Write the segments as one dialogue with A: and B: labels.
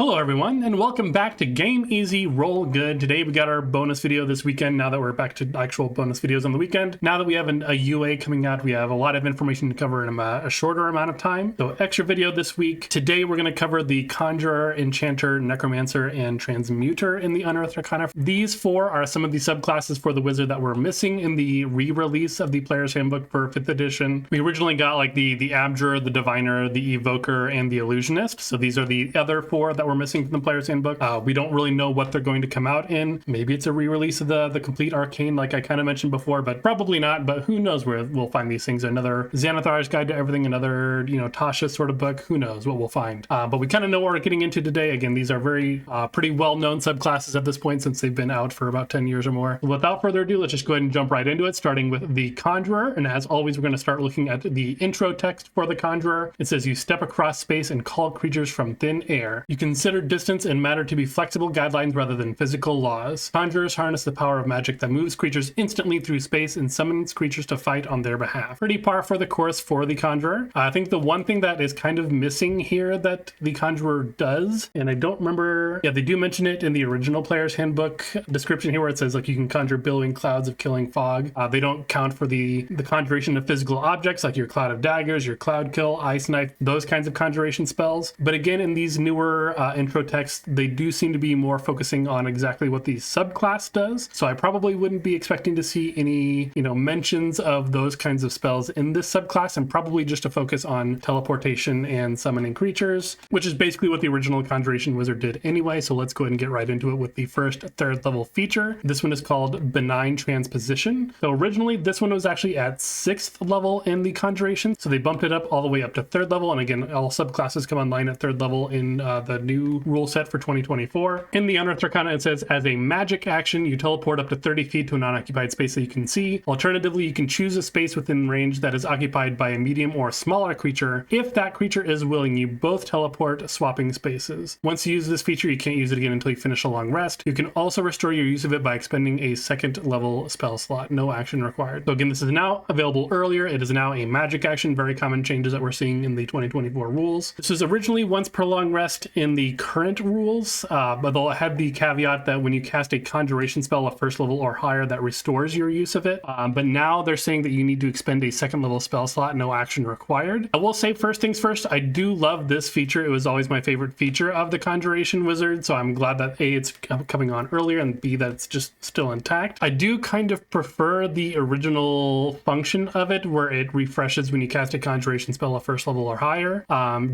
A: Hello everyone, and welcome back to Game Easy Roll Good. Today we got our bonus video this weekend, now that we're back to actual bonus videos on the weekend. Now that we have a UA coming out, we have a lot of information to cover in a shorter amount of time. So extra video this week. Today we're going to cover the Conjurer, Enchanter, Necromancer, and Transmuter in the Unearthed Arcana. These four are some of the subclasses for the wizard that were missing in the re-release of the Player's Handbook for 5th edition. We originally got like the Abjurer, the Diviner, the Evoker, and the Illusionist. So these are the other four that were missing from the Player's Handbook. We don't really know what they're going to come out in. Maybe it's a re-release of the complete Arcane, like I kind of mentioned before, but probably not. But who knows where we'll find these things? Another Xanathar's Guide to Everything, another, Tasha sort of book. Who knows what we'll find? But we kind of know what we're getting into today. Again, these are very pretty well-known subclasses at this point since they've been out for about 10 years or more. Without further ado, let's just go ahead and jump right into it, starting with the Conjurer. And as always, we're going to start looking at the intro text for the Conjurer. It says, you step across space and call creatures from thin air. You consider distance and matter to be flexible guidelines rather than physical laws. Conjurers harness the power of magic that moves creatures instantly through space and summons creatures to fight on their behalf. Pretty par for the course for the Conjurer. I think the one thing that is kind of missing here that the Conjurer does, and I don't remember, they do mention it in the original Player's Handbook description here where it says like you can conjure billowing clouds of killing fog. They don't count for the conjuration of physical objects like your Cloud of Daggers, your Cloud Kill, Ice Knife, those kinds of conjuration spells. But again, in these newer intro text, they do seem to be more focusing on exactly what the subclass does. So I probably wouldn't be expecting to see any, mentions of those kinds of spells in this subclass, and probably just a focus on teleportation and summoning creatures, which is basically what the original Conjuration Wizard did anyway. So let's go ahead and get right into it with the first third level feature. This one is called Benign Transposition. So originally this one was actually at 6th level in the Conjuration. So they bumped it up all the way up to 3rd level. And again, all subclasses come online at 3rd level in the new rule set for 2024. In the Unearthed Arcana, it says, as a magic action, you teleport up to 30 feet to a non-occupied space that you can see. Alternatively, you can choose a space within range that is occupied by a medium or smaller creature. If that creature is willing, you both teleport, swapping spaces. Once you use this feature, you can't use it again until you finish a long rest. You can also restore your use of it by expending a 2nd level spell slot. No action required. So again, this is now available earlier. It is now a magic action. Very common changes that we're seeing in the 2024 rules. This was originally once per long rest in the current rules, but they'll have the caveat that when you cast a conjuration spell of 1st level or higher, that restores your use of it. But now they're saying that you need to expend a 2nd level spell slot, no action required. I will say first things first, I do love this feature. It was always my favorite feature of the Conjuration Wizard, so I'm glad that A, it's coming on earlier, and B, that it's just still intact. I do kind of prefer the original function of it, where it refreshes when you cast a conjuration spell of 1st level or higher.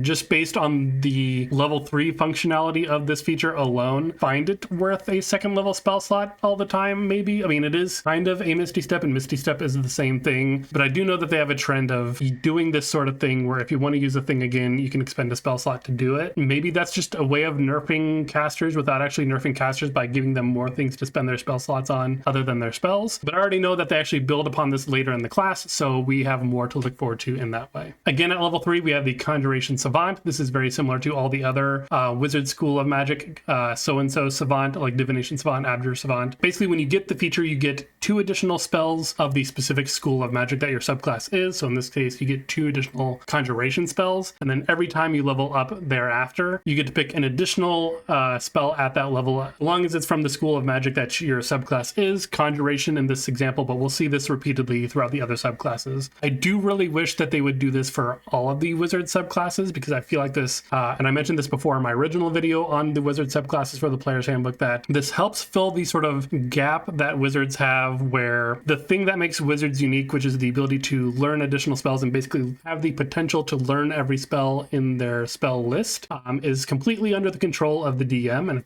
A: Just based on the level 3 functionality of this feature alone, find it worth a 2nd level spell slot all the time, maybe. I mean, it is kind of a Misty Step, and Misty Step is the same thing, but I do know that they have a trend of doing this sort of thing where if you want to use a thing again, you can expend a spell slot to do it. Maybe that's just a way of nerfing casters without actually nerfing casters by giving them more things to spend their spell slots on other than their spells. But I already know that they actually build upon this later in the class, so we have more to look forward to in that way. Again, at level 3, we have the Conjuration Savant. This is very similar to all the other Wizard School of Magic so-and-so Savant, like Divination Savant, Abjurer Savant. Basically, when you get the feature, you get 2 additional spells of the specific school of magic that your subclass is. So in this case, you get 2 additional conjuration spells, and then every time you level up thereafter, you get to pick an additional spell at that level, as long as it's from the school of magic that your subclass is. Conjuration in this example, but we'll see this repeatedly throughout the other subclasses. I do really wish that they would do this for all of the wizard subclasses, because I feel like this, and I mentioned this before in my original video on the wizard subclasses for the Player's Handbook, that this helps fill the sort of gap that wizards have, where the thing that makes wizards unique, which is the ability to learn additional spells and basically have the potential to learn every spell in their spell list, is completely under the control of the DM. And of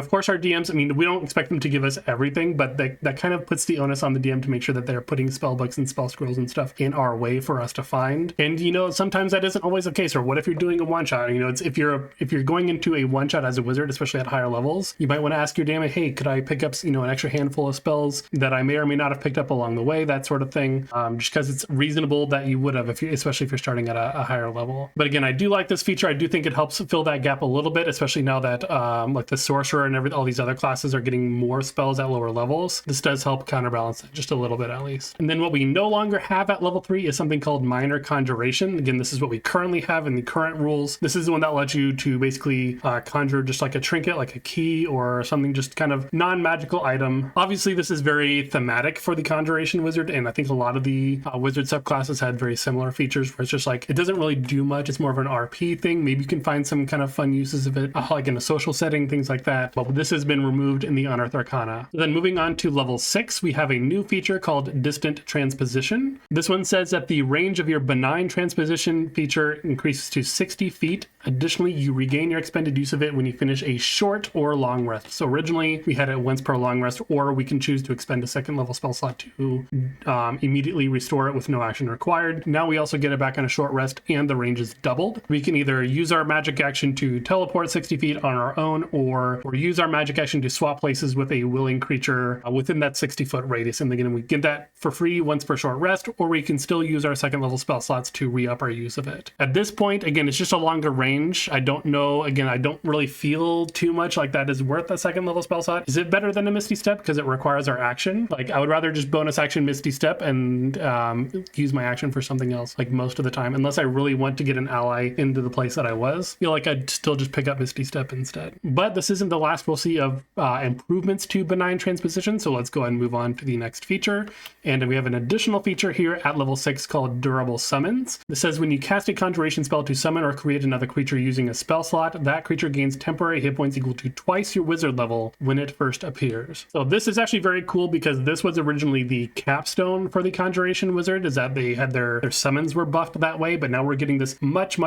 A: course, our DMs, I mean, we don't expect them to give us everything, but that kind of puts the onus on the DM to make sure that they're putting spell books and spell scrolls and stuff in our way for us to find. And sometimes that isn't always the case. Or what if you're doing a one shot? It's if you're going into a one shot as a wizard, especially at higher levels, you might want to ask your DM, hey, could I pick up an extra handful of spells that I may or may not have picked up along the way, that sort of thing, just because it's reasonable that you would have, especially if you're starting at a higher level. But again, I do like this feature. I do think it helps fill that gap a little bit, especially now that like the sorcerer and all these other classes are getting more spells at lower levels. This does help counterbalance that just a little bit at least. And then what we no longer have at level 3 is something called Minor Conjuration. Again, this is what we currently have in the current rules. This is the one that lets you to basically basically conjure just like a trinket, like a key or something, just kind of non-magical item. Obviously, this is very thematic for the Conjuration Wizard, and I think a lot of the wizard subclasses had very similar features where it's just like, it doesn't really do much. It's more of an RP thing. Maybe you can find some kind of fun uses of it, like in a social setting, things like that. But this has been removed in the Unearthed Arcana. Then moving on to level 6, we have a new feature called Distant Transposition. This one says that the range of your benign transposition feature increases to 60 feet. Additionally, you regain your expended use of it when you finish a short or long rest. So originally we had it once per long rest, or we can choose to expend a second level spell slot to immediately restore it with no action required. Now we also get it back on a short rest, and the range is doubled. We can either use our magic action to teleport 60 feet on our own, or use our magic action to swap places with a willing creature within that 60-foot radius. And again, we get that for free once per short rest, or we can still use our second level spell slots to re-up our use of it. At this point, again, it's just a longer range. I don't know, again, I don't really feel too much like that is worth a second level spell slot. Is it better than a Misty Step because it requires our action? Like, I would rather just bonus action Misty Step and use my action for something else, like most of the time, unless I really want to get an ally into the place that I was. I feel like I'd still just pick up Misty Step instead. But this isn't the last we'll see of improvements to benign transposition, so let's go ahead and move on to the next feature. And we have an additional feature here at level 6 called Durable Summons. This says when you cast a conjuration spell to summon or create another creature using a spell slot, that creature gains temporary hit points equal to twice your wizard level when it first appears. So this is actually very cool because this was originally the capstone for the Conjuration Wizard, is that they had their summons were buffed that way, but now we're getting this much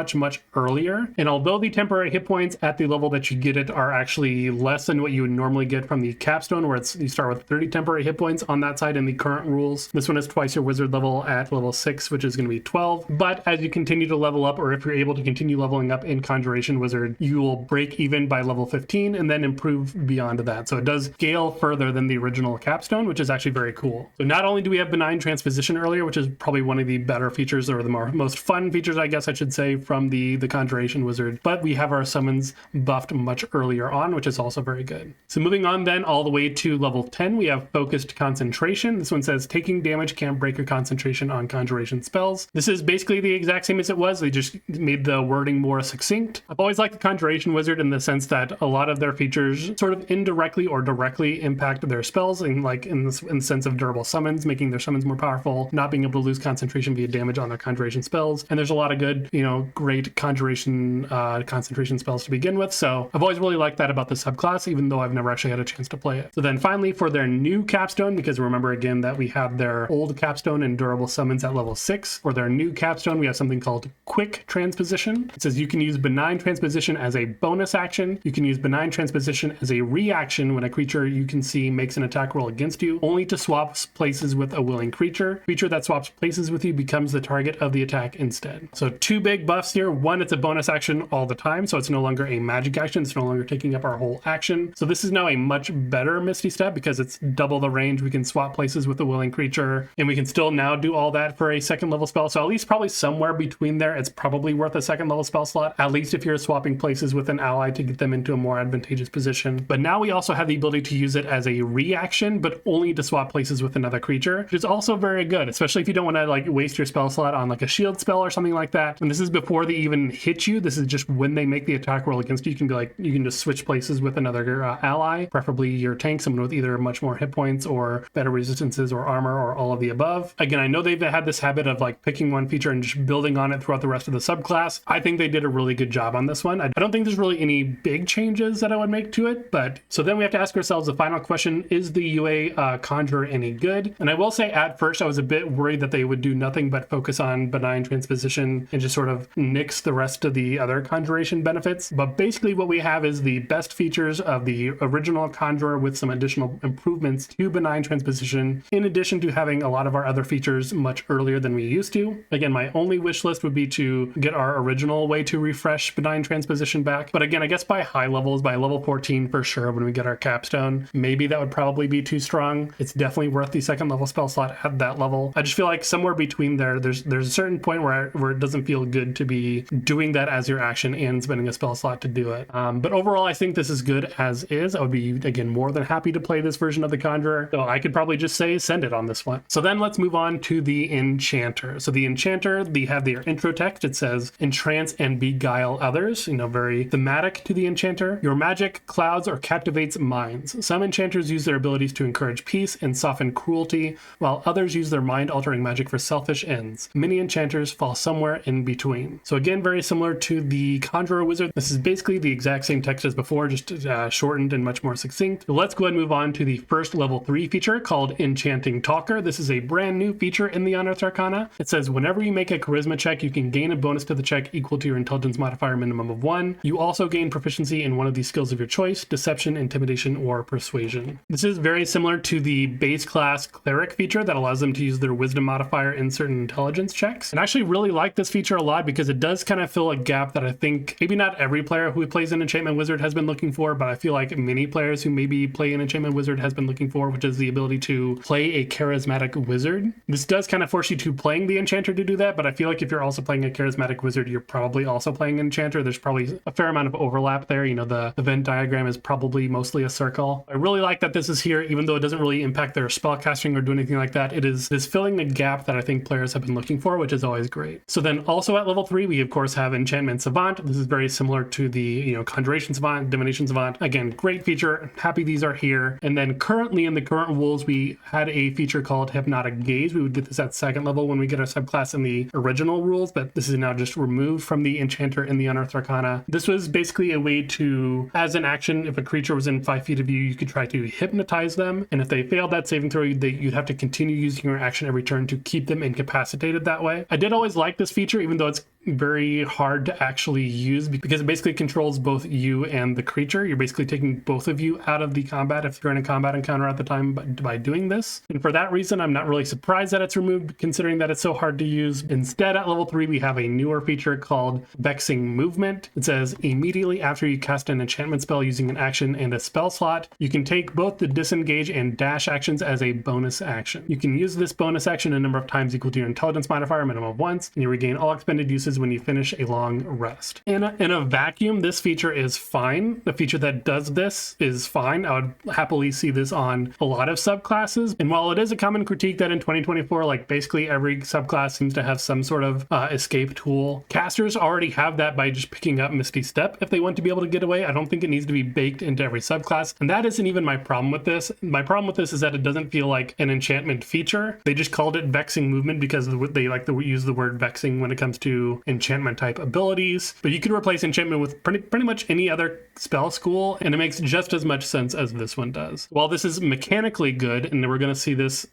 A: earlier. And although the temporary hit points at the level that you get it are actually less than what you would normally get from the capstone, where you start with 30 temporary hit points on that side in the current rules, this one is twice your wizard level at level 6, which is going to be 12. But as you continue to level up, or if you're able to continue leveling up in Conjuration Wizard, you will break even by level 15 and then improve beyond that. So it does scale further than the original capstone, which is actually very cool. So not only do we have benign transposition earlier, which is probably one of the better features, or the most fun features, I guess I should say, from the Conjuration Wizard, but we have our summons buffed much earlier on, which is also very good. So moving on then all the way to level 10, we have Focused Concentration. This one says taking damage can't break your concentration on conjuration spells. This is basically the exact same as it was. They just made the wording more succinct. I've always liked the Conjuration Wizard in the sense that a lot of their features sort of indirectly or directly impact their spells, in the sense of durable summons, making their summons more powerful, not being able to lose concentration via damage on their conjuration spells. And there's a lot of good, great conjuration concentration spells to begin with. So I've always really liked that about the subclass, even though I've never actually had a chance to play it. So then finally for their new capstone, because remember again that we had their old capstone and durable summons at level 6, for their new capstone we have something called Quick Transposition. It says you can use benign transposition as a bonus action. You can use benign transposition as a reaction when a creature you can see makes an attack roll against you, only to swap places with a willing creature. Creature that swaps places with you becomes the target of the attack instead. So two big buffs here. One, it's a bonus action all the time, so it's no longer a magic action. It's no longer taking up our whole action. So this is now a much better Misty Step because it's double the range. We can swap places with a willing creature, and we can still now do all that for a second level spell. So at least probably somewhere between there, it's probably worth a second level spell slot, at least if you're swapping places with an ally to get them into a more advantageous position. But now we also have the ability to use it as a reaction, but only to swap places with another creature, which is also very good, especially if you don't want to waste your spell slot on a shield spell or something like that. And this is before they even hit you. This is just when they make the attack roll against you. You can you can just switch places with another ally, preferably your tank, someone with either much more hit points or better resistances or armor or all of the above. Again, I know they've had this habit of picking one feature and just building on it throughout the rest of the subclass. I think they did a really good job on this one. I don't think there's really any big changes that I would make to it, but so then we have to ask ourselves the final question: is the UA Conjurer any good? And I will say at first I was a bit worried that they would do nothing but focus on benign transposition and just sort of nix the rest of the other conjuration benefits. But basically what we have is the best features of the original Conjurer with some additional improvements to benign transposition, in addition to having a lot of our other features much earlier than we used to. Again, my only wish list would be to get our original way to refresh benign transposition back. But again, I guess by high levels, by level 14 for sure, when we get our capstone, maybe that would probably be too strong. It's definitely worth the second level spell slot at that level. I just feel like somewhere between there's a certain point where it doesn't feel good to be doing that as your action and spending a spell slot to do it. But overall, I think this is good as is. I would be, again, more than happy to play this version of the Conjurer. So I could probably just say send it on this one. So then let's move on to the Enchanter. So the Enchanter, they have their intro text. It says, entrance and be beguile others, very thematic to the enchanter. Your magic clouds or captivates minds. Some enchanters use their abilities to encourage peace and soften cruelty, while others use their mind-altering magic for selfish ends. Many enchanters fall somewhere in between. So again, very similar to the Conjurer wizard. This is basically the exact same text as before, just shortened and much more succinct. So let's go ahead and move on to the first level 3 feature called Enchanting Talker. This is a brand new feature in the Unearthed Arcana. It says whenever you make a charisma check, you can gain a bonus to the check equal to your intelligence modifier minimum of 1. You also gain proficiency in one of these skills of your choice: deception, intimidation, or persuasion. This is very similar to the base class cleric feature that allows them to use their wisdom modifier in certain intelligence checks. And I actually really like this feature a lot because it does kind of fill a gap that I think maybe not every player who plays an enchantment wizard has been looking for, but I feel like many players who maybe play an enchantment wizard has been looking for, which is the ability to play a charismatic wizard. This does kind of force you to playing the enchanter to do that, but I feel like if you're also playing a charismatic wizard, you're probably also playing an enchanter. There's probably a fair amount of overlap there. The Venn diagram is probably mostly a circle. I really like that this is here, even though it doesn't really impact their spellcasting or do anything like that. It is filling a gap that I think players have been looking for, which is always great. So then also at level 3, we of course have Enchantment Savant. This is very similar to the Conjuration Savant, Divination Savant. Again, great feature. Happy these are here. And then currently in the current rules, we had a feature called Hypnotic Gaze. We would get this at 2nd level when we get our subclass in the original rules, but this is now just removed from the Enchanter in the Unearthed Arcana. This was basically a way to, as an action, if a creature was in 5 feet of you, you could try to hypnotize them. And if they failed that saving throw, you'd have to continue using your action every turn to keep them incapacitated that way. I did always like this feature, even though it's very hard to actually use because it basically controls both you and the creature. You're basically taking both of you out of the combat if you're in a combat encounter at the time by doing this. And for that reason, I'm not really surprised that it's removed, considering that it's so hard to use. Instead, at level 3, we have a newer feature called Vexing Movement. It says immediately after you cast an enchantment spell using an action and a spell slot, you can take both the disengage and dash actions as a bonus action. You can use this bonus action a number of times equal to your intelligence modifier minimum of once, and you regain all expended uses when you finish a long rest. In a vacuum, this feature is fine. The feature that does this is fine. I would happily see this on a lot of subclasses. And while it is a common critique that in 2024, like basically every subclass seems to have some sort of escape tool, casters already have that by just picking up Misty Step if they want to be able to get away. I don't think it needs to be baked into every subclass. And that isn't even my problem with this. My problem with this is that it doesn't feel like an enchantment feature. They just called it Vexing Movement because they like to use the word vexing when it comes to enchantment type abilities, but you could replace enchantment with pretty much any other spell school, and it makes just as much sense as this one does. While this is mechanically good, and we're going to see this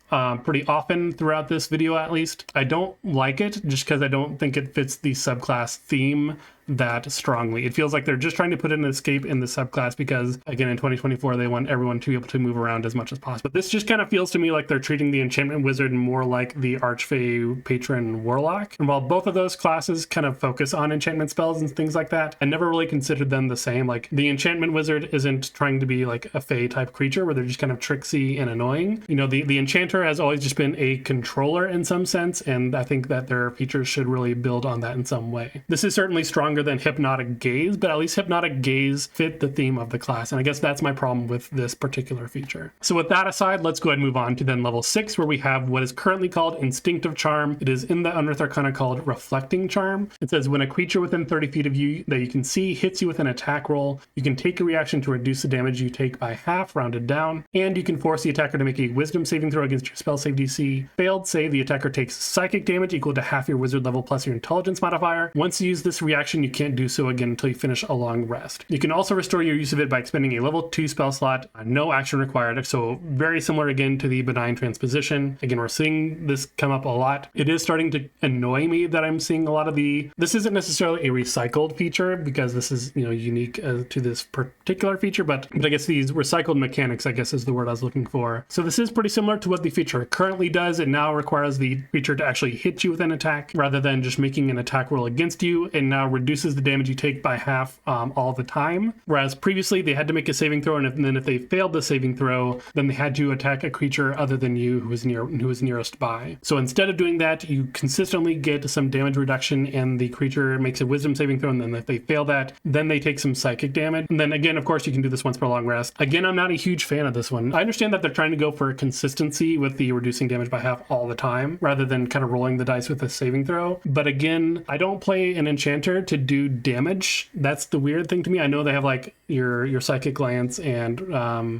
A: pretty often throughout this video at least, I don't like it just because I don't think it fits the subclass theme that strongly. It feels like they're just trying to put an escape in the subclass because, again, in 2024, they want everyone to be able to move around as much as possible. But this just kind of feels to me like they're treating the enchantment wizard more like the Archfey patron warlock. And while both of those classes kind of focus on enchantment spells and things like that, I never really considered them the same. Like the enchantment wizard isn't trying to be like a fey type creature where they're just kind of tricksy and annoying. The enchanter has always just been a controller in some sense, and I think that their features should really build on that in some way. This is certainly stronger than Hypnotic Gaze, but at least Hypnotic Gaze fit the theme of the class, and I guess that's my problem with this particular feature. So with that aside, let's go ahead and move on to then level 6, where we have what is currently called Instinctive Charm. It is in the Unearthed Arcana called Reflecting Charm. It says when a creature within 30 feet of you that you can see hits you with an attack roll, you can take a reaction to reduce the damage you take by half, rounded down, and you can force the attacker to make a wisdom saving throw against your spell save DC. Failed save, the attacker takes psychic damage equal to half your wizard level plus your intelligence modifier. Once you use this reaction, you can't do so again until you finish a long rest. You can also restore your use of it by expending a level 2 spell slot, no action required. So very similar again to the Benign Transposition. Again, we're seeing this come up a lot. It is starting to annoy me that I'm seeing a lot of this isn't necessarily a recycled feature because this is unique to this particular feature, but I guess these recycled mechanics, I guess, is the word I was looking for. So this is pretty similar to what the feature currently does. It now requires the creature to actually hit you with an attack rather than just making an attack roll against you, and now reduces the damage you take by half all the time. Whereas previously they had to make a saving throw, and then if they failed the saving throw, then they had to attack a creature other than you who was nearest by. So instead of doing that, you consistently get some damage reduction, and the creature makes a wisdom saving throw, and then if they fail that, then they take some psychic damage. And then again, of course, you can do this once per long rest. Again, I'm not a huge fan of this one. I understand that they're trying to go for consistency with the reducing damage by half all the time, rather than kind of rolling the dice with a saving throw. But again, I don't play an enchanter to do damage. That's the weird thing to me. I know they have like your Psychic Glance and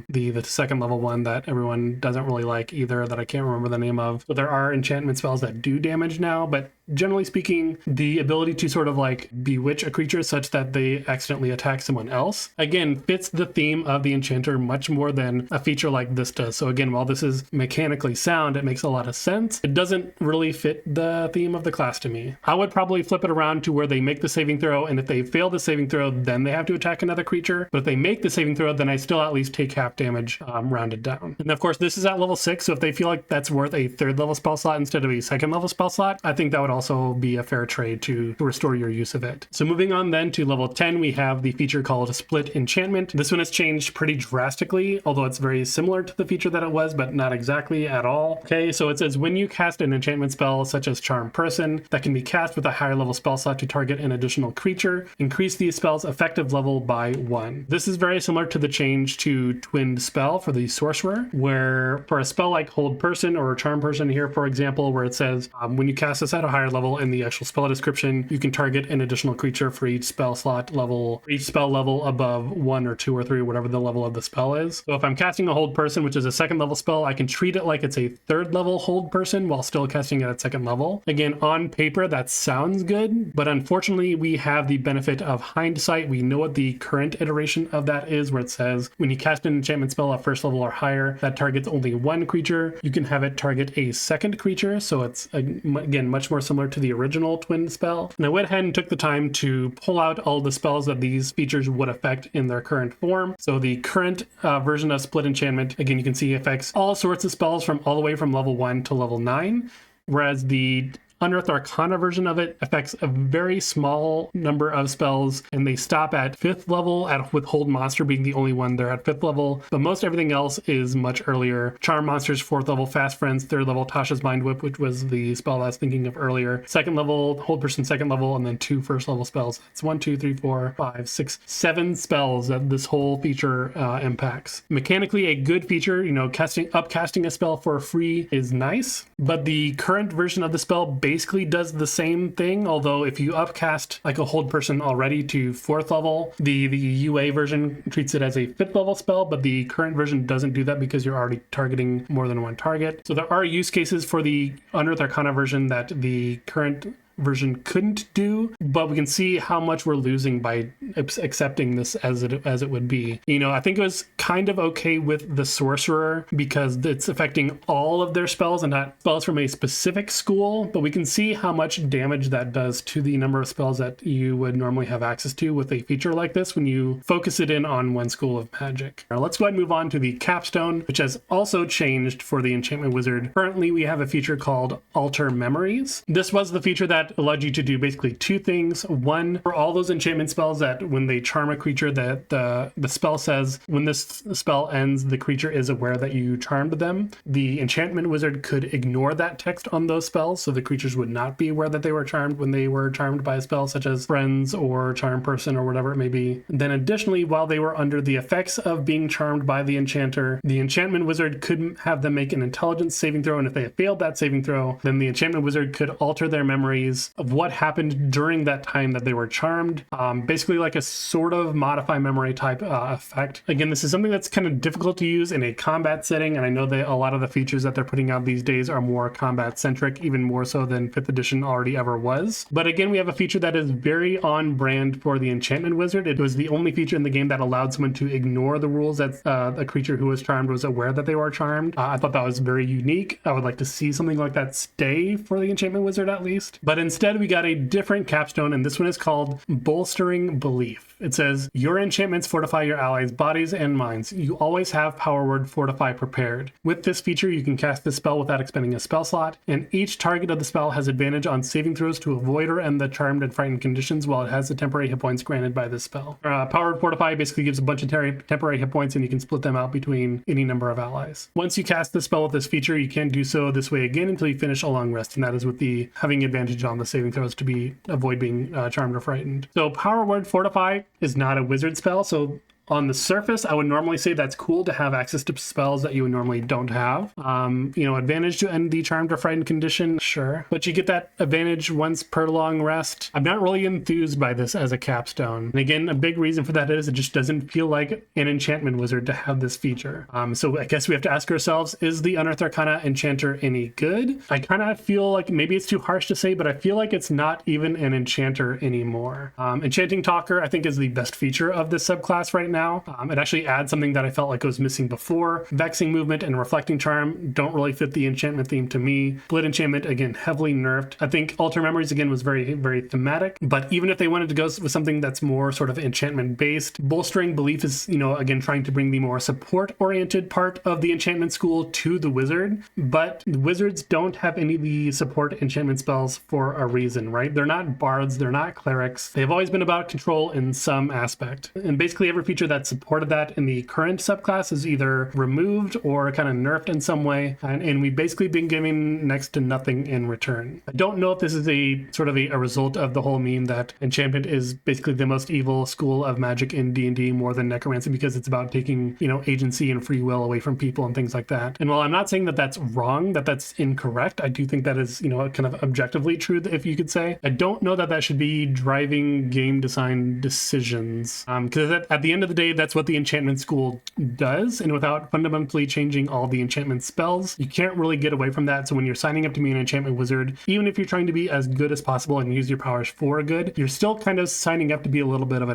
A: the second level one that everyone doesn't really like either, that I can't remember the name of. But there are enchantment spells that do damage now, but generally speaking, the ability to sort of like bewitch a creature such that they accidentally attack someone else, again, fits the theme of the Enchanter much more than a feature like this does. So again, while this is mechanically sound, it makes a lot of sense. It doesn't really fit the theme of the class to me. I would probably flip it around to where they make the saving throw, and if they fail the saving throw, then they have to attack another creature. But if they make the saving throw, then I still at least take half damage rounded down. And of course, this is at level 6, so if they feel like that's worth a 3rd level spell slot instead of a 2nd level spell slot, I think that would also be a fair trade to restore your use of it. So moving on then to level 10, we have the feature called Split Enchantment. This one has changed pretty drastically, although it's very similar to the feature that it was, but not exactly at all. Okay, so it says when you cast an enchantment spell such as Charm Person that can be cast with a higher level spell slot to target an additional creature, increase the spell's effective level by 1. This is very similar to the change to Twinned Spell for the Sorcerer, where for a spell like Hold Person or Charm Person here, for example, where it says when you cast this at a higher level in the actual spell description, you can target an additional creature for each spell slot level, each spell level above 1 or 2 or 3, or whatever the level of the spell is. So if I'm casting a Hold Person, which is a 2nd level spell, I can treat it like it's a 3rd level Hold Person while still casting it at 2nd level. Again, on paper, that sounds good, but unfortunately, we have the benefit of hindsight. We know what the current iteration of that is, where it says when you cast an enchantment spell at 1st level or higher that targets only 1 creature, you can have it target a 2nd creature. So it's, again, much more similar to the original Twinned Spell. And I went ahead and took the time to pull out all the spells that these features would affect in their current form. So the current version of Split Enchantment, again, you can see affects all sorts of spells from all the way from level 1 to level 9, whereas the Unearthed Arcana version of it affects a very small number of spells, and they stop at 5th level, with Hold Monster being the only one there at 5th level, but most everything else is much earlier. Charm Monster's 4th level, Fast Friends 3rd level, Tasha's Mind Whip, which was the spell I was thinking of earlier, 2nd level, Hold Person 2nd level, and then 2 1st level spells. It's 1, 2, 3, 4, 5, 6, 7 spells that this whole feature impacts. Mechanically, a good feature, upcasting a spell for free is nice, but the current version of the spell basically does the same thing, although if you upcast like a Hold Person already to 4th level, the UA version treats it as a 5th level spell, but the current version doesn't do that because you're already targeting more than one target. So there are use cases for the Unearthed Arcana version that the current version couldn't do, but we can see how much we're losing by accepting this as it would be. I think it was kind of okay with the Sorcerer because it's affecting all of their spells and not spells from a specific school, but we can see how much damage that does to the number of spells that you would normally have access to with a feature like this when you focus it in on one school of magic. Now let's go ahead and move on to the capstone, which has also changed for the Enchantment Wizard. Currently, we have a feature called Alter Memories. This was the feature that allowed you to do basically 2 things. One, for all those enchantment spells that when they charm a creature, that the spell says when this spell ends, the creature is aware that you charmed them. The Enchantment Wizard could ignore that text on those spells, so the creatures would not be aware that they were charmed when they were charmed by a spell such as Friends or Charm Person or whatever it may be. Then additionally, while they were under the effects of being charmed by the Enchanter, the Enchantment Wizard could have them make an intelligence saving throw, and if they failed that saving throw, then the Enchantment Wizard could alter their memories of what happened during that time that they were charmed. Basically like a sort of modify memory type effect. Again, this is something that's kind of difficult to use in a combat setting, and I know that a lot of the features that they're putting out these days are more combat centric, even more so than 5th edition already ever was. But again, we have a feature that is very on brand for the Enchantment Wizard. It was the only feature in the game that allowed someone to ignore the rules that a creature who was charmed was aware that they were charmed. I thought that was very unique. I would like to see something like that stay for the Enchantment Wizard at least. But instead, we got a different capstone, and this one is called Bolstering Belief. It says, your enchantments fortify your allies' bodies and minds. You always have power word Fortify prepared. With this feature, you can cast this spell without expending a spell slot, and each target of the spell has advantage on saving throws to avoid or end the charmed and frightened conditions while it has the temporary hit points granted by this spell. Power word Fortify basically gives a bunch of temporary hit points, and you can split them out between any number of allies. Once you cast the spell with this feature, you can't do so this way again until you finish a long rest, and that is with the having advantage on the saving throws to avoid being charmed or frightened. So Power Word Fortify is not a wizard spell, so On the surface, I would normally say that's cool to have access to spells that you normally don't have. Advantage to end the Charmed or Frightened condition, sure. But you get that advantage once per long rest. I'm not really enthused by this as a capstone. And again, a big reason for that is it just doesn't feel like an enchantment wizard to have this feature. So I guess we have to ask ourselves, is the Unearthed Arcana Enchanter any good? I kind of feel like maybe it's too harsh to say, but I feel like it's not even an enchanter anymore. Enchanting Talker, I think, is the best feature of this subclass right now. It actually adds something that I felt like was missing before. Vexing Movement and Reflecting Charm don't really fit the enchantment theme to me. Split Enchantment, again, heavily nerfed. I think Alter Memories, again, was very, very thematic, but even if they wanted to go with something that's more sort of enchantment based, Bolstering Belief is, again, trying to bring the more support oriented part of the enchantment school to the wizard, but the wizards don't have any of the support enchantment spells for a reason, right? They're not bards, they're not clerics. They've always been about control in some aspect, and basically every feature that supported that in the current subclass is either removed or kind of nerfed in some way, and we've basically been giving next to nothing in return. I don't know if this is a sort of a result of the whole meme that enchantment is basically the most evil school of magic in D&D more than necromancy, because it's about taking, agency and free will away from people and things like that. And while I'm not saying that that's wrong, that that's incorrect, I do think that is, kind of objectively true, if you could say. I don't know that that should be driving game design decisions, because at the end of the day, that's what the enchantment school does, and without fundamentally changing all the enchantment spells, you can't really get away from that. So when you're signing up to be an enchantment wizard, even if you're trying to be as good as possible and use your powers for good, you're still kind of signing up to be a little bit of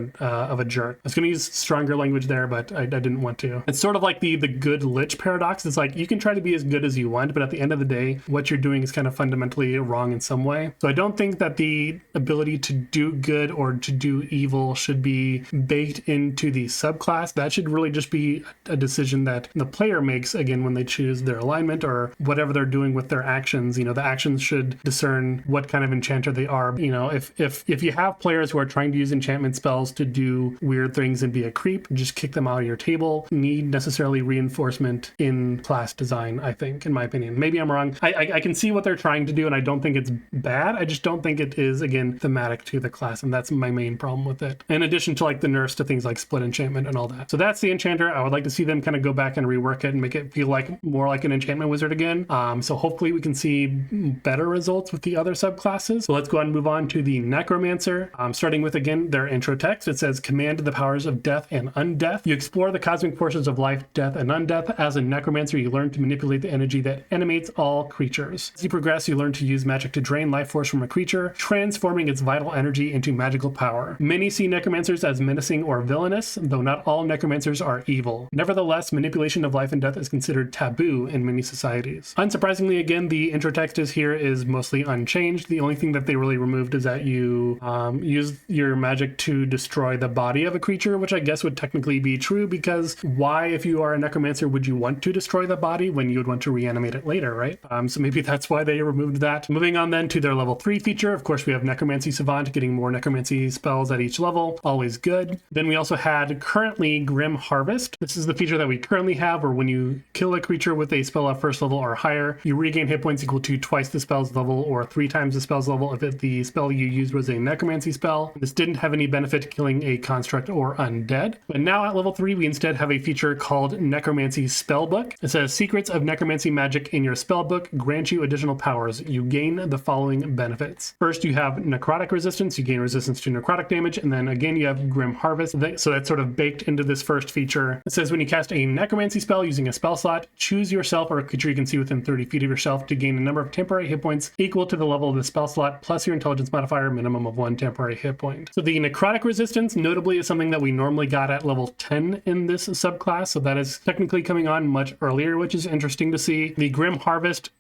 A: a jerk. I was going to use stronger language there, but I didn't want to. It's sort of like the good lich paradox. It's like you can try to be as good as you want, but at the end of the day, what you're doing is kind of fundamentally wrong in some way. So I don't think that the ability to do good or to do evil should be baked into the subclass. That should really just be a decision that the player makes, again, when they choose their alignment or whatever they're doing with their actions. The actions should discern what kind of enchanter they are. If you have players who are trying to use enchantment spells to do weird things and be a creep, just kick them out of your table. Need necessarily reinforcement in class design, I think, in my opinion. Maybe I'm wrong. I can see what they're trying to do, and I don't think it's bad. I just don't think it is, again, thematic to the class, and that's my main problem with it. In addition to like the nerfs to things like split enchantment and all that. So that's the Enchanter. I would like to see them kind of go back and rework it and make it feel like more like an enchantment wizard again. So hopefully we can see better results with the other subclasses. So let's go ahead and move on to the Necromancer. Starting with, again, their intro text. It says, command the powers of death and undeath. You explore the cosmic forces of life, death, and undeath. As a necromancer, you learn to manipulate the energy that animates all creatures. As you progress, you learn to use magic to drain life force from a creature, transforming its vital energy into magical power. Many see necromancers as menacing or villainous, though not all necromancers are evil. Nevertheless, manipulation of life and death is considered taboo in many societies. Unsurprisingly, again, the intro text is mostly unchanged. The only thing that they really removed is that you use your magic to destroy the body of a creature, which I guess would technically be true, because why, if you are a necromancer, would you want to destroy the body when you would want to reanimate it later, right? So maybe that's why they removed that. Moving on then to their level 3 feature, of course we have Necromancy Savant, getting more necromancy spells at each level, always good. Then we also had currently Grim Harvest. This is the feature that we currently have, where when you kill a creature with a spell at first level or higher, you regain hit points equal to twice the spell's level or 3 times the spell's level if the spell you used was a necromancy spell. This didn't have any benefit to killing a construct or undead. But now at level 3, we instead have a feature called Necromancy Spellbook. It says, secrets of necromancy magic in your spellbook grant you additional powers. You gain the following benefits. First, you have necrotic resistance. You gain resistance to necrotic damage. And then again, you have Grim Harvest. So that's sort of baked into this first feature. It says, when you cast a necromancy spell using a spell slot, choose yourself or a creature you can see within 30 feet of yourself to gain a number of temporary hit points equal to the level of the spell slot plus your intelligence modifier, minimum of 1 temporary hit point. So the necrotic resistance notably is something that we normally got at level 10 in this subclass. So that is technically coming on much earlier, which is interesting to see. The Grim Harvest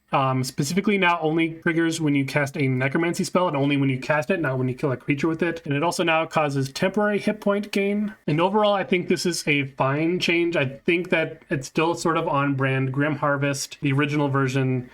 A: specifically now only triggers when you cast a necromancy spell, and only when you cast it, not when you kill a creature with it. And it also now causes temporary hit point gain. And overall, I think this is a fine change. I think that it's still sort of on brand. Grim Harvest, the original version,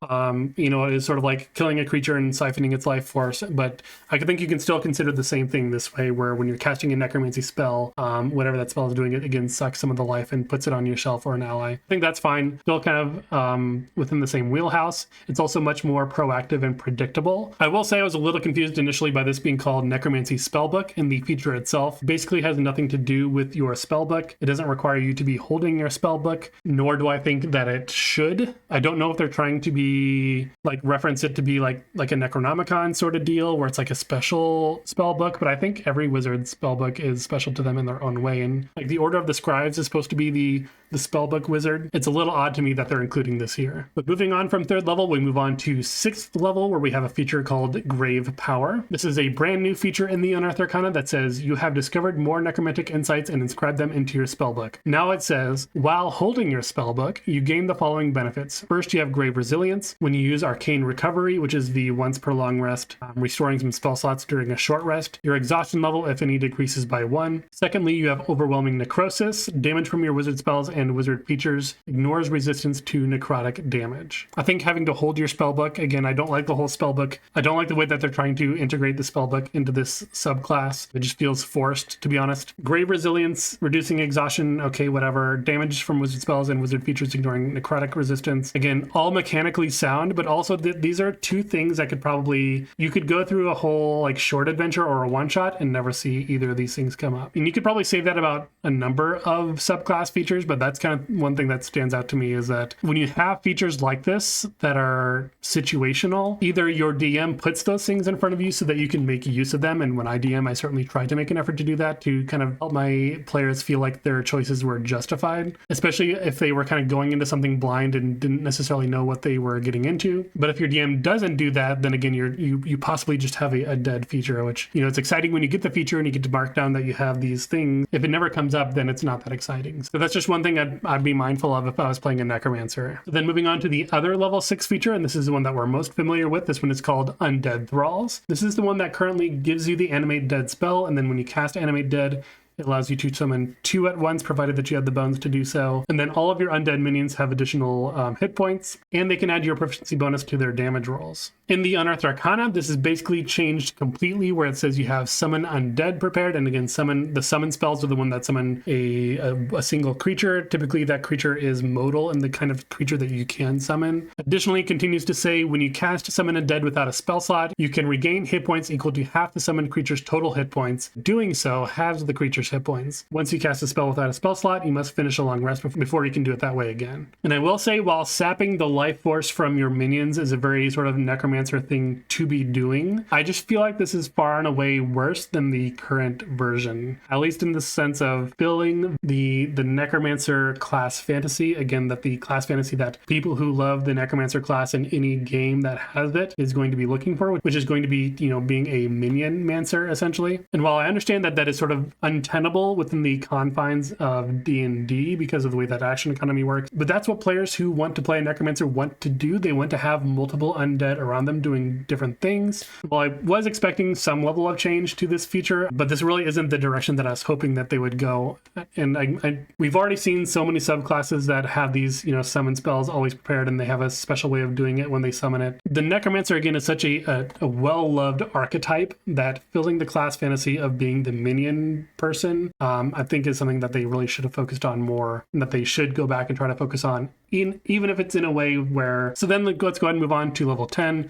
A: is sort of like killing a creature and siphoning its life force. But I think you can still consider the same thing this way, where when you're casting a necromancy spell, whatever that spell is doing, it again sucks some of the life and puts it on your shelf or an ally. I think that's fine. Still kind of within the same wheelhouse. spellclass. It's also much more proactive and predictable. I will say I was a little confused initially by this being called Necromancy Spellbook, and the feature itself basically has nothing to do with your spellbook. It doesn't require you to be holding your spellbook, nor do I think that it should. I don't know if they're trying to be like reference it to be like a Necronomicon sort of deal where it's like a special spellbook, but I think every wizard's spellbook is special to them in their own way. And like the Order of the Scribes is supposed to be the spellbook wizard. It's a little odd to me that they're including this here. But moving on from 3rd level, we move on to 6th level, where we have a feature called Grave Power. This is a brand new feature in the Unearthed Arcana that says you have discovered more necromantic insights and inscribed them into your spellbook. Now it says, while holding your spellbook, you gain the following benefits. First, you have Grave Resilience. When you use Arcane Recovery, which is the once per long rest, restoring some spell slots during a short rest, your exhaustion level, if any, decreases by 1. Secondly, you have Overwhelming Necrosis. Damage from your wizard spells and wizard features ignores resistance to necrotic damage. I think having to hold your spellbook, again, I don't like the whole spellbook. I don't like the way that they're trying to integrate the spellbook into this subclass. It just feels forced, to be honest. Grave Resilience, reducing exhaustion, okay, whatever. Damage from wizard spells and wizard features ignoring necrotic resistance. Again, all mechanically sound, but also these are two things that could probably, you could go through a whole like short adventure or a one-shot and never see either of these things come up. And you could probably say that about a number of subclass features, but that's kind of one thing that stands out to me is that when you have features like this that are situational, either your DM puts those things in front of you so that you can make use of them. And when I DM, I certainly try to make an effort to do that to kind of help my players feel like their choices were justified, especially if they were kind of going into something blind and didn't necessarily know what they were getting into. But if your DM doesn't do that, then again, you possibly just have a dead feature, which, you know, it's exciting when you get the feature and you get to mark down that you have these things. If it never comes up, then it's not that exciting. So that's just one thing I'd be mindful of if I was playing a Necromancer. So then moving on to the other level 6 feature, and this is the one that we're most familiar with. This one is called Undead Thralls. This is the one that currently gives you the Animate Dead spell, and then when you cast Animate Dead, it allows you to summon 2 at once, provided that you have the bones to do so. And then all of your undead minions have additional hit points, and they can add your proficiency bonus to their damage rolls. In the Unearthed Arcana, this is basically changed completely, where it says you have Summon Undead prepared, and again, the summon spells are the one that summon a single creature. Typically, that creature is modal and the kind of creature that you can summon. Additionally, it continues to say when you cast Summon Undead without a spell slot, you can regain hit points equal to half the summoned creature's total hit points. Doing so halves the creature's hit points. Once you cast a spell without a spell slot, you must finish a long rest before you can do it that way again. And I will say, while sapping the life force from your minions is a very sort of Necromancer thing to be doing, I just feel like this is far and away worse than the current version, at least in the sense of filling the Necromancer class fantasy. Again, that the class fantasy that people who love the Necromancer class in any game that has it is going to be looking for, which is going to be, you know, being a minion mancer essentially. And while I understand that that is sort of untenable within the confines of D&D because of the way that action economy works, but that's what players who want to play a Necromancer want to do. They want to have multiple undead around them doing different things. Well, I was expecting some level of change to this feature, but this really isn't the direction that I was hoping that they would go. And we've already seen so many subclasses that have these, you know, summon spells always prepared, and they have a special way of doing it when they summon it. The Necromancer, again, is such a well-loved archetype that filling the class fantasy of being the minion person, I think is something that they really should have focused on more, and that they should go back and try to focus on, even if it's in a way where... So then let's go ahead and move on to level 10.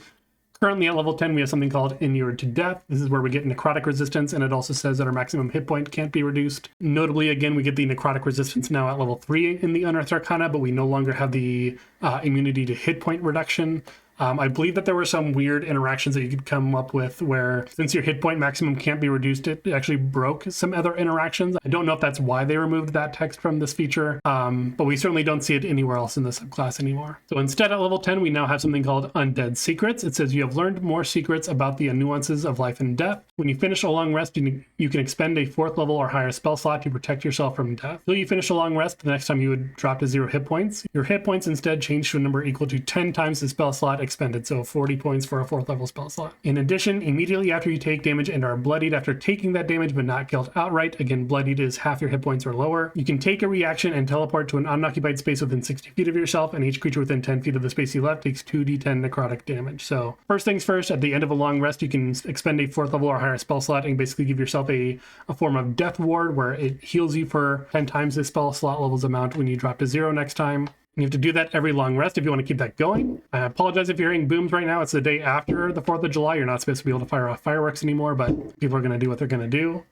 A: Currently at level 10, we have something called Inured to Death. This is where we get necrotic resistance, and it also says that our maximum hit point can't be reduced. Notably, again, we get the necrotic resistance now at level 3 in the Unearthed Arcana, but we no longer have the immunity to hit point reduction. I believe that there were some weird interactions that you could come up with where, since your hit point maximum can't be reduced, it actually broke some other interactions. I don't know if that's why they removed that text from this feature, but we certainly don't see it anywhere else in the subclass anymore. So instead, at level 10, we now have something called Undead Secrets. It says you have learned more secrets about the nuances of life and death. When you finish a long rest, you can expend a 4th level or higher spell slot to protect yourself from death. Until you finish a long rest, the next time you would drop to 0 hit points. Your hit points instead change to a number equal to 10 times the spell slot expended, so 40 points for a 4th level spell slot. In addition, immediately after you take damage and are bloodied after taking that damage but not killed outright, again, bloodied is half your hit points or lower, you can take a reaction and teleport to an unoccupied space within 60 feet of yourself, and each creature within 10 feet of the space you left takes 2d10 necrotic damage. So first things first, at the end of a long rest, you can expend a 4th level or higher spell slot and basically give yourself a form of death ward where it heals you for 10 times the spell slot level's amount when you drop to 0 next time. You have to do that every long rest if you want to keep that going. I apologize if you're hearing booms right now. It's the day after the 4th of July. You're not supposed to be able to fire off fireworks anymore, but people are going to do what they're going to do.